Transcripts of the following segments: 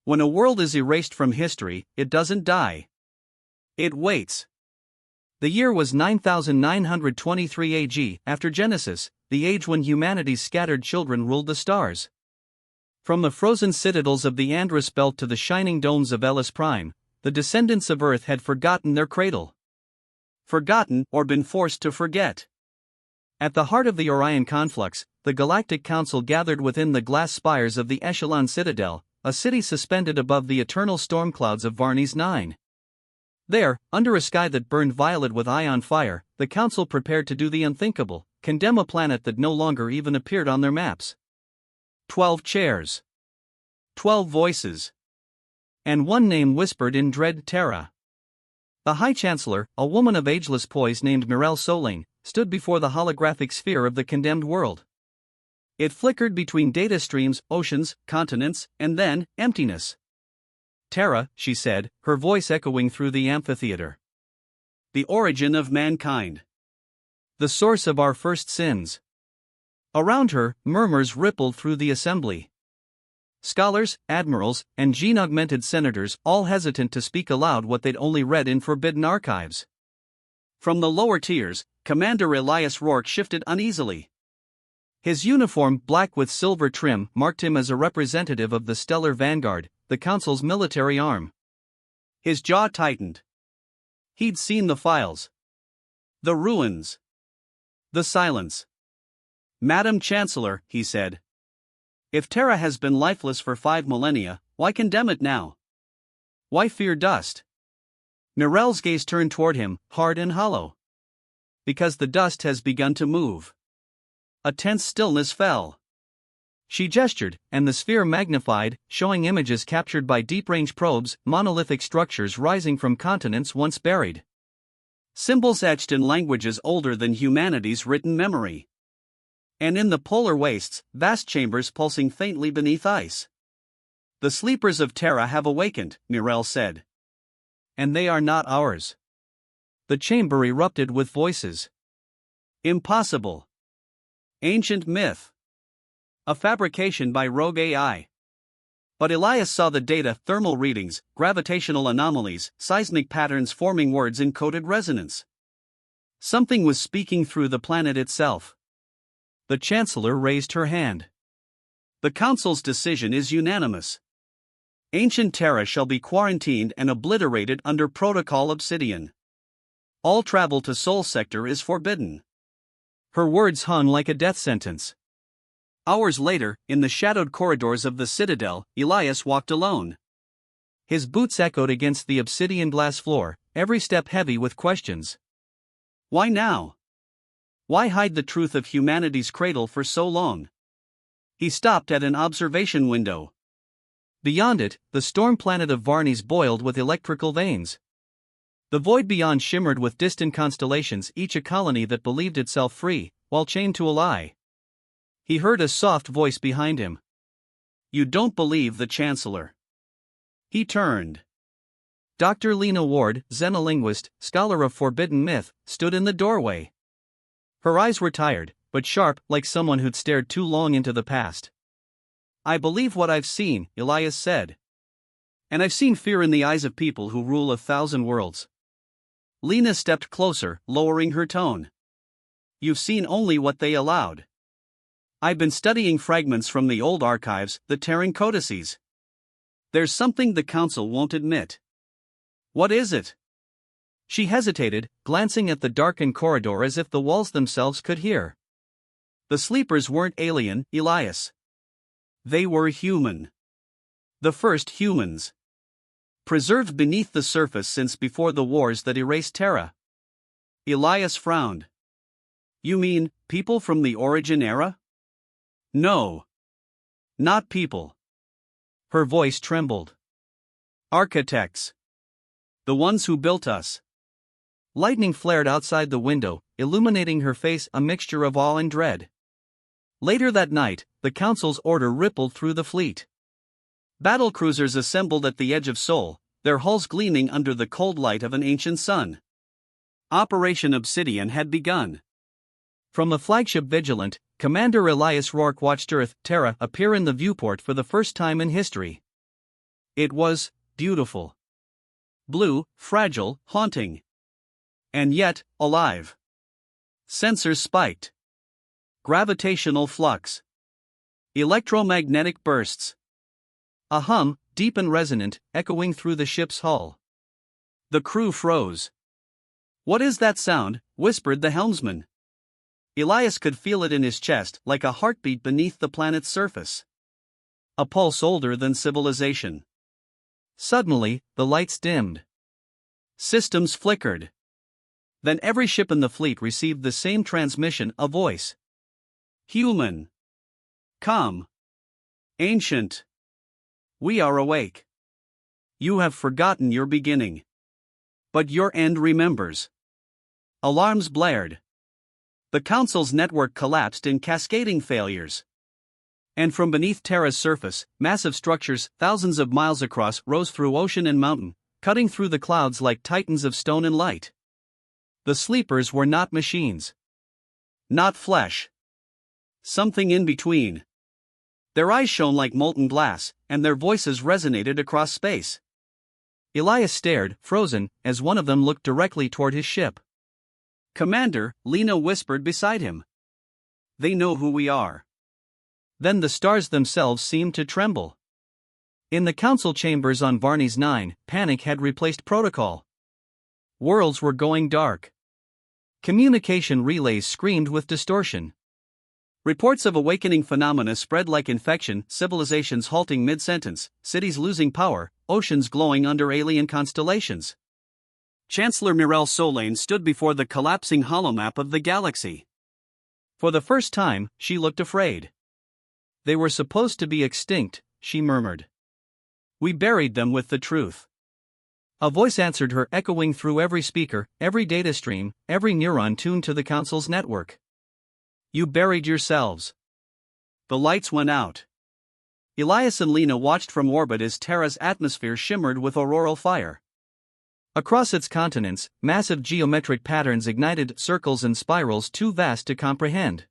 When a world is erased from history, it doesn't die. It waits. The year was 9923 AG, after Genesis, the age when humanity's scattered children ruled the stars. From the frozen citadels of the Andrus Belt to the shining domes of Elis Prime, the descendants of Earth had forgotten their cradle. Forgotten or been forced to forget. At the heart of the Orion conflux, the Galactic Council gathered within the glass spires of the Echelon Citadel, a city suspended above the eternal storm clouds of Varnes 9. There, under a sky that burned violet with ion fire, the Council prepared to do the unthinkable, condemn a planet that no longer even appeared on their maps. 12 chairs. 12 voices. And one name whispered in dread: Terra. The High Chancellor, a woman of ageless poise named Mirelle Solane, stood before the holographic sphere of the condemned world. It flickered between data streams, oceans, continents, and then, emptiness. Terra, she said, her voice echoing through the amphitheater. The origin of mankind. The source of our first sins. Around her, murmurs rippled through the assembly. Scholars, admirals, and gene-augmented senators, all hesitant to speak aloud what they'd only read in forbidden archives. From the lower tiers, Commander Elias Rourke shifted uneasily. His uniform, black with silver trim, marked him as a representative of the Stellar Vanguard, the Council's military arm. His jaw tightened. He'd seen the files. The ruins. The silence. "Madam Chancellor," he said. "If Terra has been lifeless for 5 millennia, why condemn it now? Why fear dust?" Mirelle's gaze turned toward him, hard and hollow. "Because the dust has begun to move." A tense stillness fell. She gestured, and the sphere magnified, showing images captured by deep-range probes, monolithic structures rising from continents once buried. Symbols etched in languages older than humanity's written memory. And in the polar wastes, vast chambers pulsing faintly beneath ice. "The sleepers of Terra have awakened," Mirelle said. "And they are not ours." The chamber erupted with voices. "Impossible. Ancient myth. A fabrication by rogue AI." But Elias saw the data: thermal readings, gravitational anomalies, seismic patterns forming words in coded resonance. Something was speaking through the planet itself. The Chancellor raised her hand. "The Council's decision is unanimous. Ancient Terra shall be quarantined and obliterated under Protocol Obsidian. All travel to Sol Sector is forbidden." Her words hung like a death sentence. Hours later, in the shadowed corridors of the Citadel, Elias walked alone. His boots echoed against the obsidian glass floor, every step heavy with questions. Why now? Why hide the truth of humanity's cradle for so long? He stopped at an observation window. Beyond it, the storm planet of Varnes boiled with electrical veins. The void beyond shimmered with distant constellations, each a colony that believed itself free, while chained to a lie. He heard a soft voice behind him. "You don't believe the Chancellor." He turned. Dr. Lena Ward, xenolinguist, scholar of forbidden myth, stood in the doorway. Her eyes were tired, but sharp, like someone who'd stared too long into the past. "I believe what I've seen," Elias said. "And I've seen fear in the eyes of people who rule 1,000 worlds." Lena stepped closer, lowering her tone. "You've seen only what they allowed. I've been studying fragments from the old archives, the Terran codices. There's something the Council won't admit." "What is it?" She hesitated, glancing at the darkened corridor as if the walls themselves could hear. "The sleepers weren't alien, Elias. They were human. The first humans. Preserved beneath the surface since before the wars that erased Terra." Elias frowned. "You mean, people from the Origin era?" "No. Not people." Her voice trembled. "Architects. The ones who built us." Lightning flared outside the window, illuminating her face, a mixture of awe and dread. Later that night, the Council's order rippled through the fleet. Battlecruisers assembled at the edge of Sol, their hulls gleaming under the cold light of an ancient sun. Operation Obsidian had begun. From the flagship Vigilant, Commander Elias Rourke watched Earth, Terra, appear in the viewport for the first time in history. It was beautiful. Blue, fragile, haunting. And yet, alive. Sensors spiked. Gravitational flux. Electromagnetic bursts. A hum, deep and resonant, echoing through the ship's hull. The crew froze. "What is that sound?" whispered the helmsman. Elias could feel it in his chest, like a heartbeat beneath the planet's surface. A pulse older than civilization. Suddenly, the lights dimmed. Systems flickered. Then every ship in the fleet received the same transmission, a voice. "Human. Come. Ancient. We are awake. You have forgotten your beginning. But your end remembers." Alarms blared. The Council's network collapsed in cascading failures. And from beneath Terra's surface, massive structures, thousands of miles across, rose through ocean and mountain, cutting through the clouds like titans of stone and light. The sleepers were not machines. Not flesh. Something in between. Their eyes shone like molten glass, and their voices resonated across space. Elias stared, frozen, as one of them looked directly toward his ship. "Commander," Lena whispered beside him. "They know who we are." Then the stars themselves seemed to tremble. In the council chambers on Varney's 9, panic had replaced protocol. Worlds were going dark. Communication relays screamed with distortion. Reports of awakening phenomena spread like infection, civilizations halting mid-sentence, cities losing power, oceans glowing under alien constellations. Chancellor Mirelle Solane stood before the collapsing holomap of the galaxy. For the first time, she looked afraid. "They were supposed to be extinct," she murmured. "We buried them with the truth." A voice answered her, echoing through every speaker, every data stream, every neuron tuned to the Council's network. "You buried yourselves." The lights went out. Elias and Lena watched from orbit as Terra's atmosphere shimmered with auroral fire. Across its continents, massive geometric patterns ignited, circles and spirals too vast to comprehend.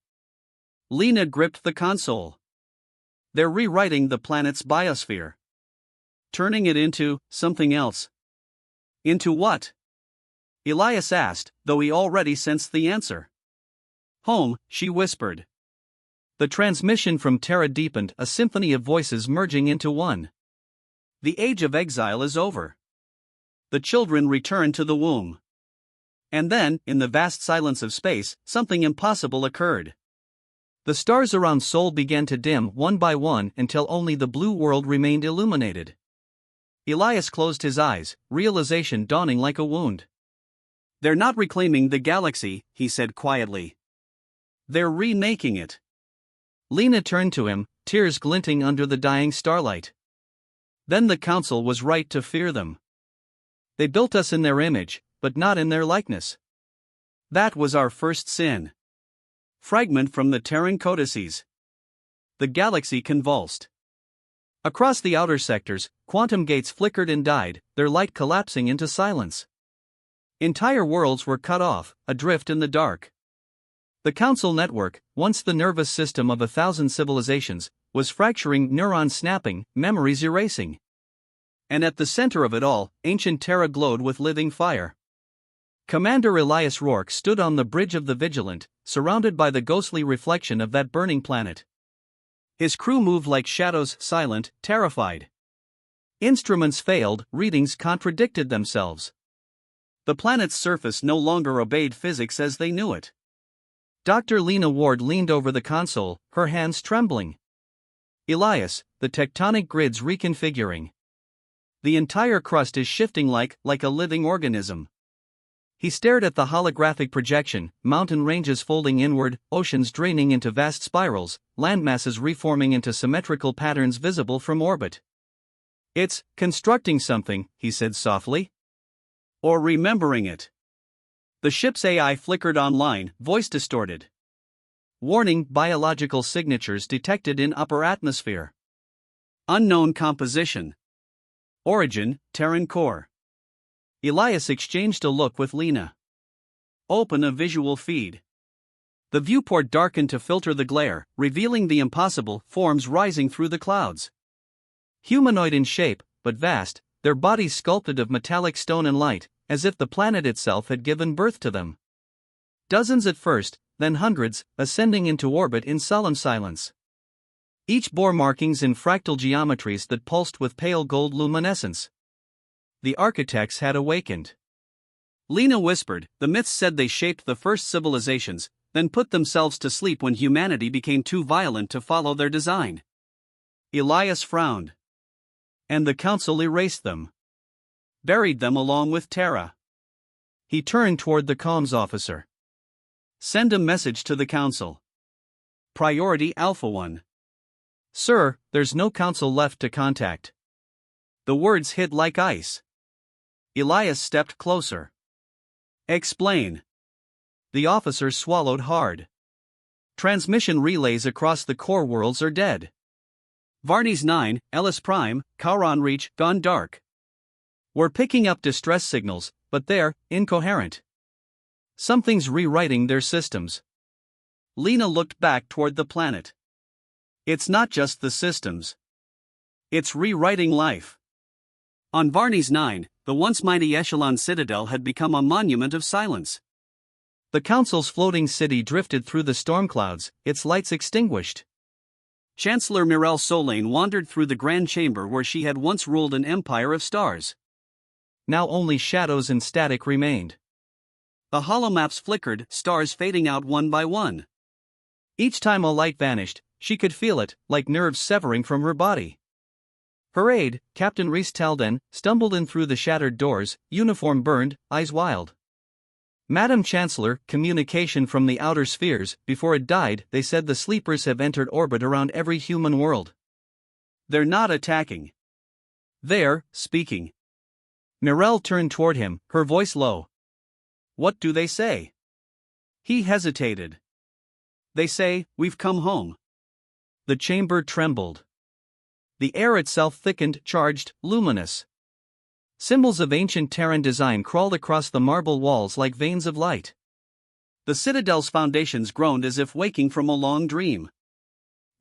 Lena gripped the console. "They're rewriting the planet's biosphere. Turning it into something else." "Into what?" Elias asked, though he already sensed the answer. "Home," she whispered. The transmission from Terra deepened, a symphony of voices merging into one. "The age of exile is over. The children return to the womb." And then, in the vast silence of space, something impossible occurred. The stars around Sol began to dim one by one until only the blue world remained illuminated. Elias closed his eyes, realization dawning like a wound. "They're not reclaiming the galaxy," he said quietly. "They're remaking it." Lena turned to him, tears glinting under the dying starlight. "Then the Council was right to fear them. They built us in their image, but not in their likeness. That was our first sin." Fragment from the Terran codices. The galaxy convulsed. Across the outer sectors, quantum gates flickered and died, their light collapsing into silence. Entire worlds were cut off, adrift in the dark. The Council network, once the nervous system of 1,000 civilizations, was fracturing, neurons snapping, memories erasing. And at the center of it all, ancient Terra glowed with living fire. Commander Elias Rourke stood on the bridge of the Vigilant, surrounded by the ghostly reflection of that burning planet. His crew moved like shadows, silent, terrified. Instruments failed, readings contradicted themselves. The planet's surface no longer obeyed physics as they knew it. Dr. Lena Ward leaned over the console, her hands trembling. "Elias, the tectonic grid's reconfiguring. The entire crust is shifting like a living organism." He stared at the holographic projection, mountain ranges folding inward, oceans draining into vast spirals, landmasses reforming into symmetrical patterns visible from orbit. "It's constructing something," he said softly. "Or remembering it." The ship's AI flickered online, voice distorted. "Warning, biological signatures detected in upper atmosphere. Unknown composition. Origin, Terran core." Elias exchanged a look with Lena. "Open a visual feed." The viewport darkened to filter the glare, revealing the impossible, forms rising through the clouds. Humanoid in shape, but vast, their bodies sculpted of metallic stone and light, as if the planet itself had given birth to them. Dozens at first, then hundreds, ascending into orbit in solemn silence. Each bore markings in fractal geometries that pulsed with pale gold luminescence. The architects had awakened. Lena whispered, the myths said they shaped the first civilizations, then put themselves to sleep when humanity became too violent to follow their design. Elias frowned. And the council erased them. Buried them along with Terra. He turned toward the comms officer. Send a message to the council. Priority Alpha 1. Sir, there's no council left to contact. The words hit like ice. Elias stepped closer. Explain. The officer swallowed hard. Transmission relays across the core worlds are dead. Varnes 9, Ellis Prime, Kauron Reach, gone dark. We're picking up distress signals, but they're incoherent. Something's rewriting their systems. Lena looked back toward the planet. It's not just the systems. It's rewriting life. On Varnes 9, the once mighty Echelon Citadel had become a monument of silence. The Council's floating city drifted through the storm clouds, its lights extinguished. Chancellor Mirelle Solane wandered through the grand chamber where she had once ruled an empire of stars. Now only shadows and static remained. The holomaps flickered, stars fading out one by one. Each time a light vanished, she could feel it, like nerves severing from her body. Her aide, Captain Rhys Talden, stumbled in through the shattered doors, uniform burned, eyes wild. Madam Chancellor, communication from the outer spheres. Before it died, they said the sleepers have entered orbit around every human world. They're not attacking. They're speaking. Mirelle turned toward him, her voice low. What do they say? He hesitated. They say, we've come home. The chamber trembled. The air itself thickened, charged, luminous. Symbols of ancient Terran design crawled across the marble walls like veins of light. The citadel's foundations groaned as if waking from a long dream.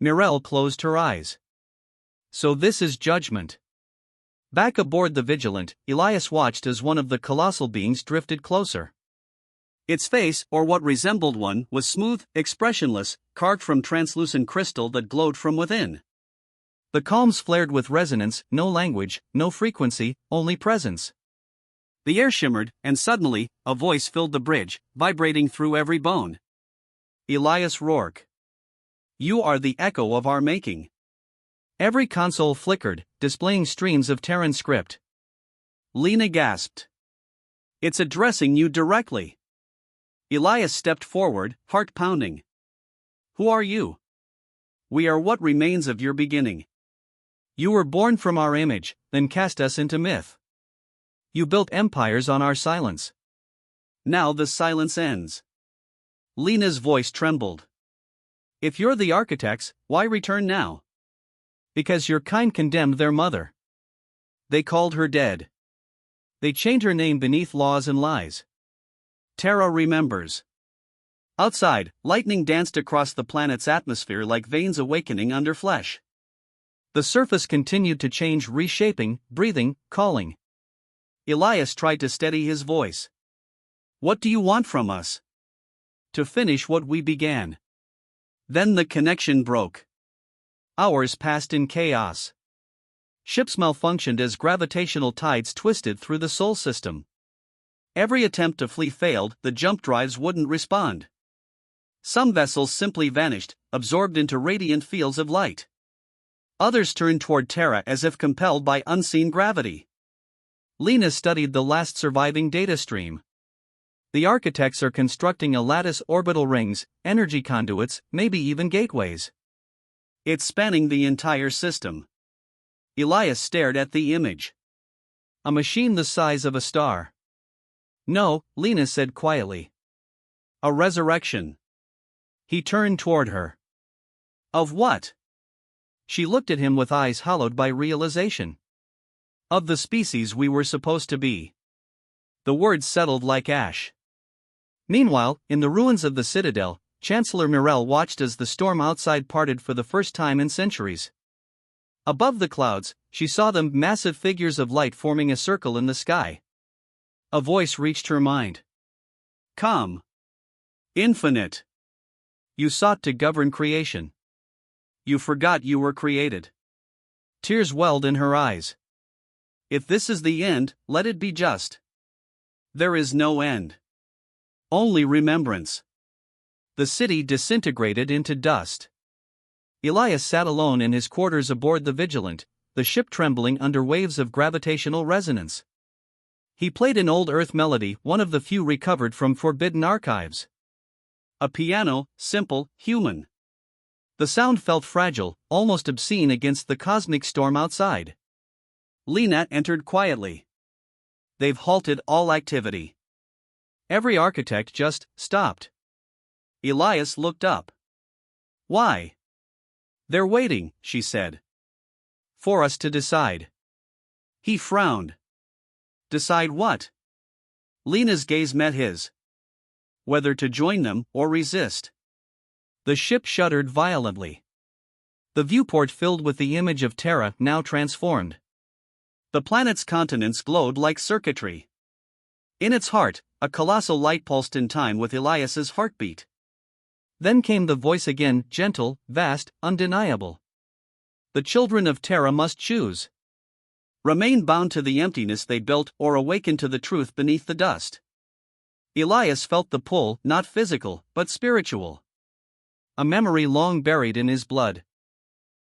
Mirelle closed her eyes. So this is judgment. Back aboard the Vigilant, Elias watched as one of the colossal beings drifted closer. Its face, or what resembled one, was smooth, expressionless, carved from translucent crystal that glowed from within. The comms flared with resonance, no language, no frequency, only presence. The air shimmered, and suddenly, a voice filled the bridge, vibrating through every bone. Elias Rourke. You are the echo of our making. Every console flickered, displaying streams of Terran script. Lena gasped. It's addressing you directly. Elias stepped forward, heart pounding. Who are you? We are what remains of your beginning. You were born from our image, then cast us into myth. You built empires on our silence. Now the silence ends. Lena's voice trembled. If you're the architects, why return now? Because your kind condemned their mother. They called her dead. They chained her name beneath laws and lies. Terra remembers. Outside, lightning danced across the planet's atmosphere like veins awakening under flesh. The surface continued to change, reshaping, breathing, calling. Elias tried to steady his voice. What do you want from us? To finish what we began. Then the connection broke. Hours passed in chaos. Ships malfunctioned as gravitational tides twisted through the Sol system. Every attempt to flee failed, the jump drives wouldn't respond. Some vessels simply vanished, absorbed into radiant fields of light. Others turned toward Terra as if compelled by unseen gravity. Lena studied the last surviving data stream. The architects are constructing a lattice orbital rings, energy conduits, maybe even gateways. It's spanning the entire system. Elias stared at the image. A machine the size of a star. No, Lena said quietly. A resurrection. He turned toward her. Of what? She looked at him with eyes hollowed by realization. Of the species we were supposed to be. The words settled like ash. Meanwhile, in the ruins of the Citadel, Chancellor Mirelle watched as the storm outside parted for the first time in centuries. Above the clouds, she saw them, massive figures of light forming a circle in the sky. A voice reached her mind. Come. Infinite. You sought to govern creation. You forgot you were created. Tears welled in her eyes. If this is the end, let it be just. There is no end. Only remembrance. The city disintegrated into dust. Elias sat alone in his quarters aboard the Vigilant, the ship trembling under waves of gravitational resonance. He played an old Earth melody, one of the few recovered from forbidden archives. A piano, simple, human. The sound felt fragile, almost obscene against the cosmic storm outside. Lena entered quietly. They've halted all activity. Every architect just stopped. Elias looked up. Why? They're waiting, she said. For us to decide. He frowned. Decide what? Lena's gaze met his. Whether to join them or resist. The ship shuddered violently. The viewport filled with the image of Terra, now transformed. The planet's continents glowed like circuitry. In its heart, a colossal light pulsed in time with Elias's heartbeat. Then came the voice again, gentle, vast, undeniable. The children of Terra must choose. Remain bound to the emptiness they built or awaken to the truth beneath the dust. Elias felt the pull, not physical, but spiritual. A memory long buried in his blood.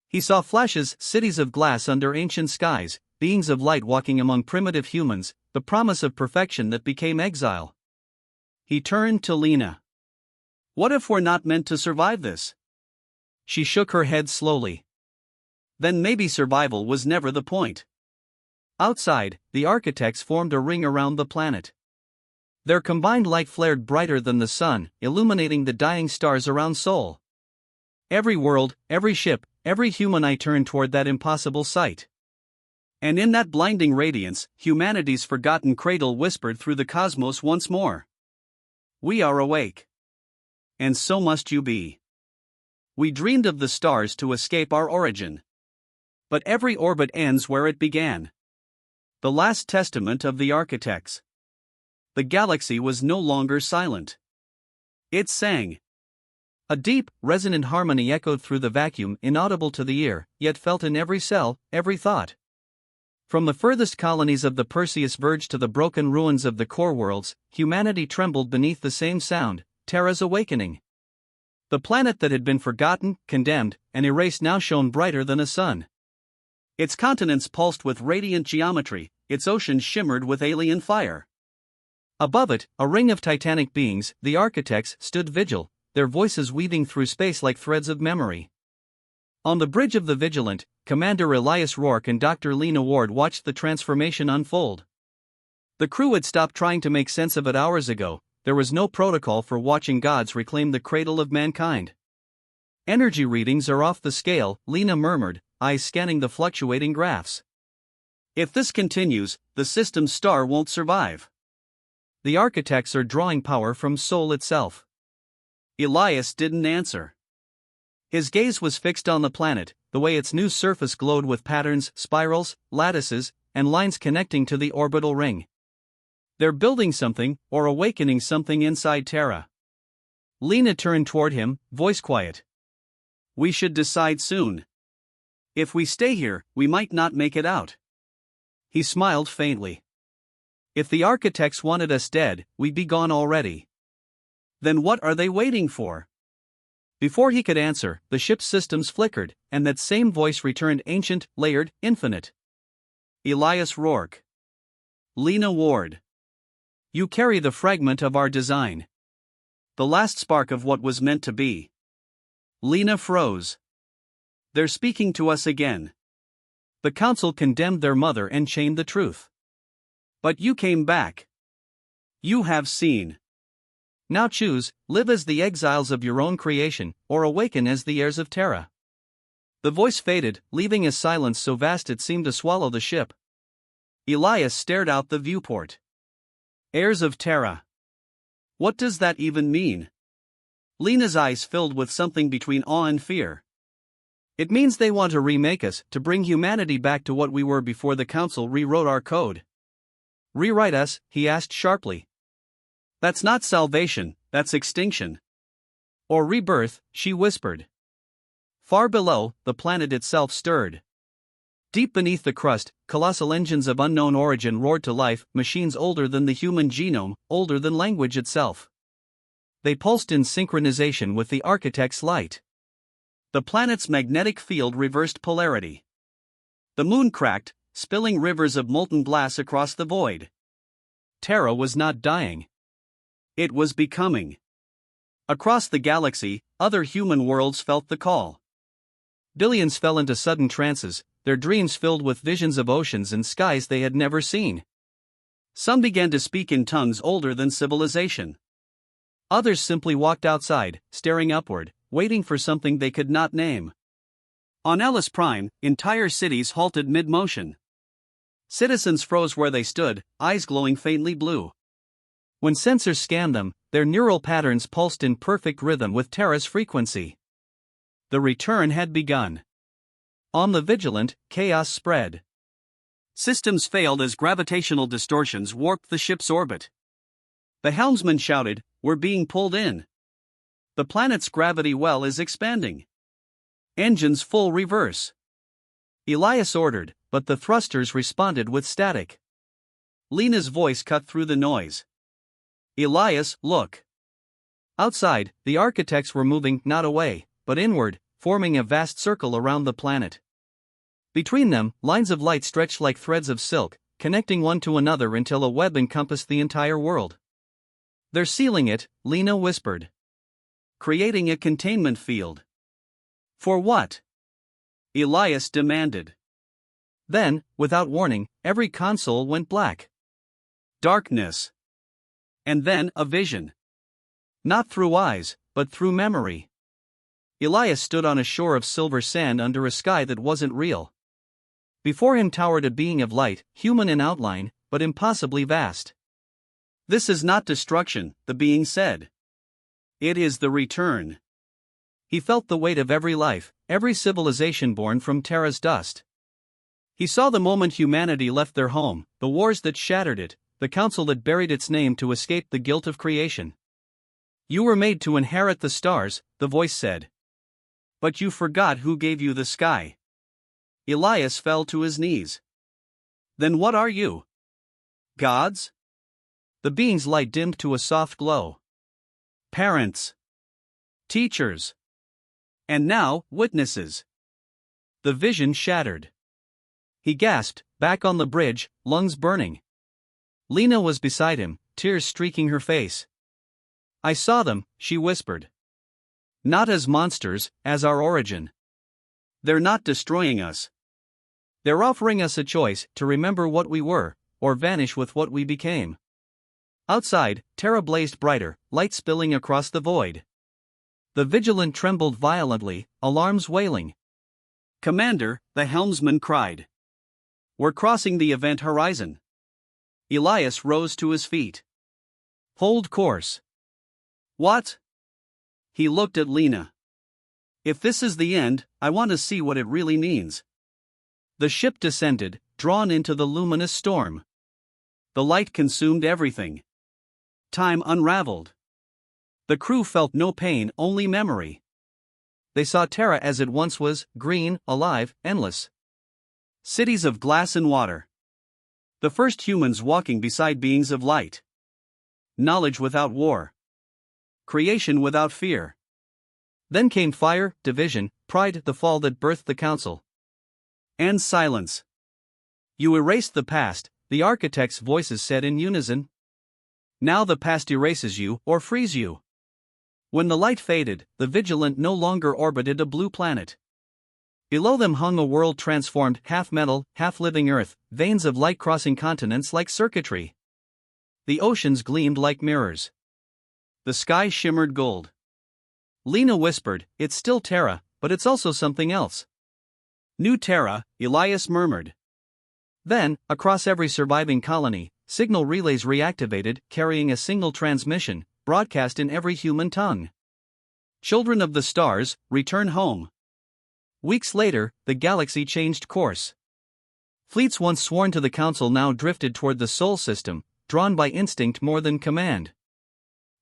He saw flashes, cities of glass under ancient skies, beings of light walking among primitive humans, the promise of perfection that became exile. He turned to Lena. What if we're not meant to survive this? She shook her head slowly. Then maybe survival was never the point. Outside, the architects formed a ring around the planet. Their combined light flared brighter than the sun, illuminating the dying stars around Sol. Every world, every ship, every human eye turned toward that impossible sight. And in that blinding radiance, humanity's forgotten cradle whispered through the cosmos once more. We are awake. And so must you be. We dreamed of the stars to escape our origin. But every orbit ends where it began. The last testament of the architects. The galaxy was no longer silent. It sang. A deep, resonant harmony echoed through the vacuum, inaudible to the ear, yet felt in every cell, every thought. From the furthest colonies of the Perseus verge to the broken ruins of the core worlds, humanity trembled beneath the same sound, Terra's awakening. The planet that had been forgotten, condemned, and erased now shone brighter than a sun. Its continents pulsed with radiant geometry, its oceans shimmered with alien fire. Above it, a ring of titanic beings, the architects, stood vigil, their voices weaving through space like threads of memory. On the bridge of the Vigilant, Commander Elias Rourke and Dr. Lena Ward watched the transformation unfold. The crew had stopped trying to make sense of it hours ago. There was no protocol for watching gods reclaim the cradle of mankind. Energy readings are off the scale, Lena murmured, eyes scanning the fluctuating graphs. If this continues, the system's star won't survive. The architects are drawing power from Sol itself. Elias didn't answer. His gaze was fixed on the planet, the way its new surface glowed with patterns, spirals, lattices, and lines connecting to the orbital ring. They're building something, or awakening something inside Terra. Lena turned toward him, voice quiet. We should decide soon. If we stay here, we might not make it out. He smiled faintly. If the architects wanted us dead, we'd be gone already. Then what are they waiting for? Before he could answer, the ship's systems flickered, and that same voice returned, ancient, layered, infinite. Elias Rourke. Lena Ward. You carry the fragment of our design. The last spark of what was meant to be. Lena froze. They're speaking to us again. The council condemned their mother and chained the truth. But you came back. You have seen. Now choose, live as the exiles of your own creation, or awaken as the heirs of Terra. The voice faded, leaving a silence so vast it seemed to swallow the ship. Elias stared out the viewport. Heirs of Terra. What does that even mean? Lena's eyes filled with something between awe and fear. It means they want to remake us, to bring humanity back to what we were before the Council rewrote our code. Rewrite us? He asked sharply. That's not salvation, that's extinction. Or rebirth, she whispered. Far below, the planet itself stirred. Deep beneath the crust, colossal engines of unknown origin roared to life, machines older than the human genome, older than language itself. They pulsed in synchronization with the architect's light. The planet's magnetic field reversed polarity. The moon cracked, spilling rivers of molten glass across the void. Terra was not dying. It was becoming. Across the galaxy, other human worlds felt the call. Billions fell into sudden trances, their dreams filled with visions of oceans and skies they had never seen. Some began to speak in tongues older than civilization. Others simply walked outside, staring upward, waiting for something they could not name. On Ellis Prime, entire cities halted mid-motion. Citizens froze where they stood, eyes glowing faintly blue. When sensors scanned them, their neural patterns pulsed in perfect rhythm with Terra's frequency. The return had begun. On the Vigilant, chaos spread. Systems failed as gravitational distortions warped the ship's orbit. The helmsman shouted, "We're being pulled in. The planet's gravity well is expanding. Engines full reverse." Elias ordered, but the thrusters responded with static. Lena's voice cut through the noise. "Elias, look." Outside, the architects were moving not away, but inward, forming a vast circle around the planet. Between them, lines of light stretched like threads of silk, connecting one to another until a web encompassed the entire world. "They're sealing it," Lena whispered. "Creating a containment field." "For what?" Elias demanded. Then, without warning, every console went black. Darkness. And then a vision. Not through eyes, but through memory. Elias stood on a shore of silver sand under a sky that wasn't real. Before him towered a being of light, human in outline, but impossibly vast. "This is not destruction," the being said. "It is the return." He felt the weight of every life, every civilization born from Terra's dust. He saw the moment humanity left their home, the wars that shattered it, the council that buried its name to escape the guilt of creation. "You were made to inherit the stars," the voice said. "But you forgot who gave you the sky." Elias fell to his knees. "Then what are you? Gods?" The being's light dimmed to a soft glow. "Parents. Teachers. And now, witnesses." The vision shattered. He gasped, back on the bridge, lungs burning. Lena was beside him, tears streaking her face. "I saw them," she whispered. "Not as monsters, as our origin. They're not destroying us. They're offering us a choice, to remember what we were, or vanish with what we became." Outside, Terra blazed brighter, light spilling across the void. The Vigilant trembled violently, alarms wailing. "Commander," the helmsman cried. "We're crossing the event horizon." Elias rose to his feet. "Hold course." "What?" He looked at Lena. "If this is the end, I want to see what it really means." The ship descended, drawn into the luminous storm. The light consumed everything. Time unraveled. The crew felt no pain, only memory. They saw Terra as it once was, green, alive, endless. Cities of glass and water. The first humans walking beside beings of light. Knowledge without war. Creation without fear. Then came fire, division, pride, the fall that birthed the council. And silence. "You erased the past," the architects' voices said in unison. "Now the past erases you, or frees you." When the light faded, the Vigilant no longer orbited a blue planet. Below them hung a world transformed, half metal, half living earth, veins of light crossing continents like circuitry. The oceans gleamed like mirrors. The sky shimmered gold. Lena whispered, "It's still Terra, but it's also something else." "New Terra," Elias murmured. Then, across every surviving colony, signal relays reactivated, carrying a single transmission, broadcast in every human tongue. "Children of the stars, return home. Weeks later, the galaxy changed course. Fleets once sworn to the Council now drifted toward the Sol system, drawn by instinct more than command.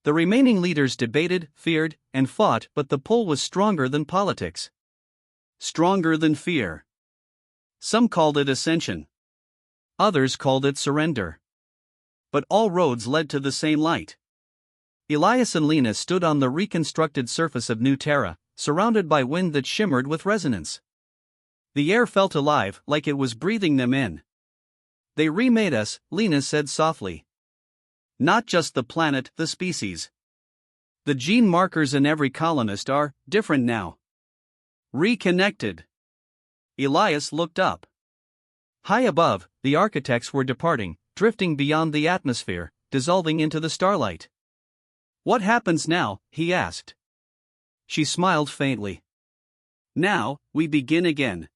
The remaining leaders debated, feared, and fought, but the pull was stronger than politics. Stronger than fear. Some called it ascension. Others called it surrender. But all roads led to the same light. Elias and Lena stood on the reconstructed surface of New Terra, surrounded by wind that shimmered with resonance. The air felt alive, like it was breathing them in. They remade us, Lena said softly. Not just the planet, the species. The gene markers in every colonist are different now. Reconnected. Elias looked up. High above, the architects were departing, drifting beyond the atmosphere, dissolving into the starlight. What happens now? He asked. She smiled faintly. Now, we begin again.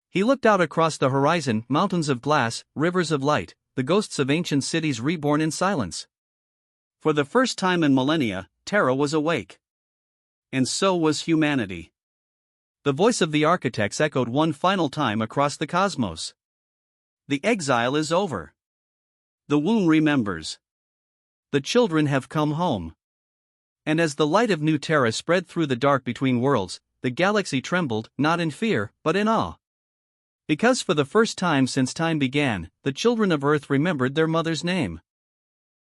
He looked out across the horizon, mountains of glass, rivers of light, the ghosts of ancient cities reborn in silence. For the first time in millennia, Terra was awake. And so was humanity. The voice of the architects echoed one final time across the cosmos. The exile is over. The womb remembers. The children have come home. And as the light of New Terra spread through the dark between worlds, the galaxy trembled, not in fear, but in awe. Because for the first time since time began, the children of Earth remembered their mother's name.